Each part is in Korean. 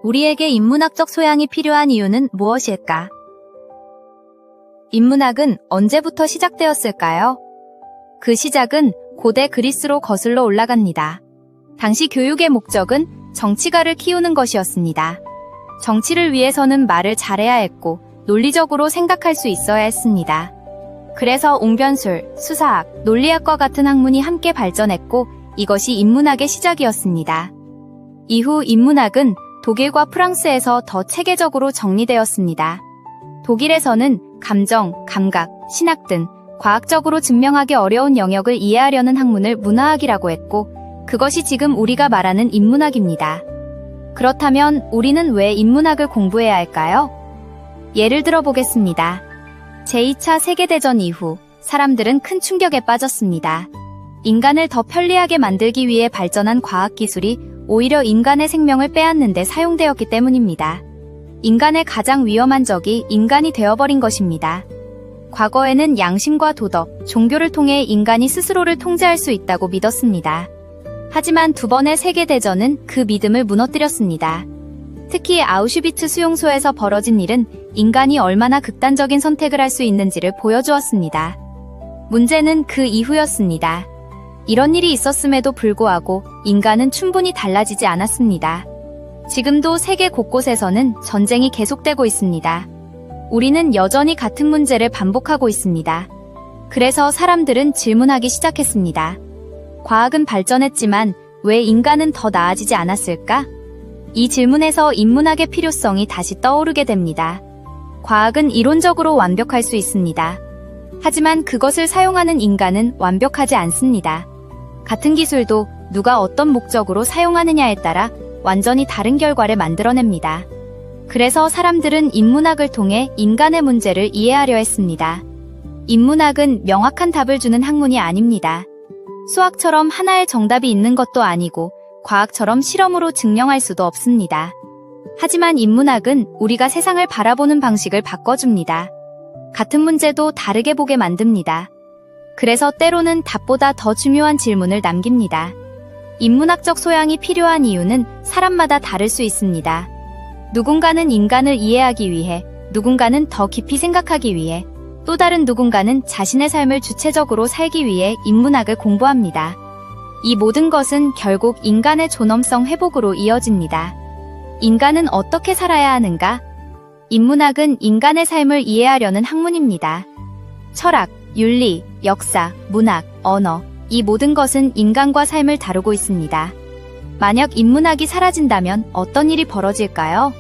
우리에게 인문학적 소양이 필요한 이유는 무엇일까? 인문학은 언제부터 시작되었을까요? 그 시작은 고대 그리스로 거슬러 올라갑니다. 당시 교육의 목적은 정치가를 키우는 것이었습니다. 정치를 위해서는 말을 잘해야 했고 논리적으로 생각할 수 있어야 했습니다. 그래서 웅변술, 수사학, 논리학과 같은 학문이 함께 발전했고 이것이 인문학의 시작이었습니다. 이후 인문학은 독일과 프랑스에서 더 체계적으로 정리되었습니다. 독일에서는 감정, 감각, 신학 등 과학적으로 증명하기 어려운 영역을 이해하려는 학문을 문화학이라고 했고 그것이 지금 우리가 말하는 인문학입니다. 그렇다면 우리는 왜 인문학을 공부해야 할까요? 예를 들어 보겠습니다. 제2차 세계대전 이후 사람들은 큰 충격에 빠졌습니다. 인간을 더 편리하게 만들기 위해 발전한 과학기술이 오히려 인간의 생명을 빼앗는 데 사용되었기 때문입니다. 인간의 가장 위험한 적이 인간이 되어버린 것입니다. 과거에는 양심과 도덕, 종교를 통해 인간이 스스로를 통제할 수 있다고 믿었습니다. 하지만 두 번의 세계대전은 그 믿음을 무너뜨렸습니다. 특히 아우슈비츠 수용소에서 벌어진 일은 인간이 얼마나 극단적인 선택을 할 수 있는지를 보여주었습니다. 문제는 그 이후였습니다. 이런 일이 있었음에도 불구하고 인간은 충분히 달라지지 않았습니다. 지금도 세계 곳곳에서는 전쟁이 계속되고 있습니다. 우리는 여전히 같은 문제를 반복하고 있습니다. 그래서 사람들은 질문하기 시작했습니다. 과학은 발전했지만 왜 인간은 더 나아지지 않았을까? 이 질문에서 인문학의 필요성이 다시 떠오르게 됩니다. 과학은 이론적으로 완벽할 수 있습니다. 하지만 그것을 사용하는 인간은 완벽하지 않습니다. 같은 기술도 누가 어떤 목적으로 사용하느냐에 따라 완전히 다른 결과를 만들어냅니다. 그래서 사람들은 인문학을 통해 인간의 문제를 이해하려 했습니다. 인문학은 명확한 답을 주는 학문이 아닙니다. 수학처럼 하나의 정답이 있는 것도 아니고 과학처럼 실험으로 증명할 수도 없습니다. 하지만 인문학은 우리가 세상을 바라보는 방식을 바꿔줍니다. 같은 문제도 다르게 보게 만듭니다. 그래서 때로는 답보다 더 중요한 질문을 남깁니다. 인문학적 소양이 필요한 이유는 사람마다 다를 수 있습니다. 누군가는 인간을 이해하기 위해, 누군가는 더 깊이 생각하기 위해, 또 다른 누군가는 자신의 삶을 주체적으로 살기 위해 인문학을 공부합니다. 이 모든 것은 결국 인간의 존엄성 회복으로 이어집니다. 인간은 어떻게 살아야 하는가? 인문학은 인간의 삶을 이해하려는 학문입니다. 철학, 윤리, 역사, 문학, 언어, 이 모든 것은 인간과 삶을 다루고 있습니다. 만약 인문학이 사라진다면 어떤 일이 벌어질까요?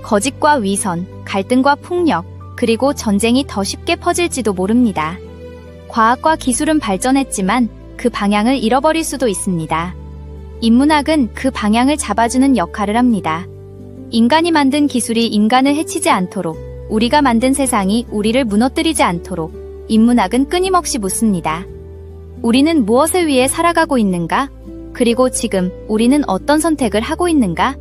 거짓과 위선, 갈등과 폭력, 그리고 전쟁이 더 쉽게 퍼질지도 모릅니다. 과학과 기술은 발전했지만 그 방향을 잃어버릴 수도 있습니다. 인문학은 그 방향을 잡아주는 역할을 합니다. 인간이 만든 기술이 인간을 해치지 않도록, 우리가 만든 세상이 우리를 무너뜨리지 않도록 인문학은 끊임없이 묻습니다. 우리는 무엇을 위해 살아가고 있는가? 그리고 지금 우리는 어떤 선택을 하고 있는가?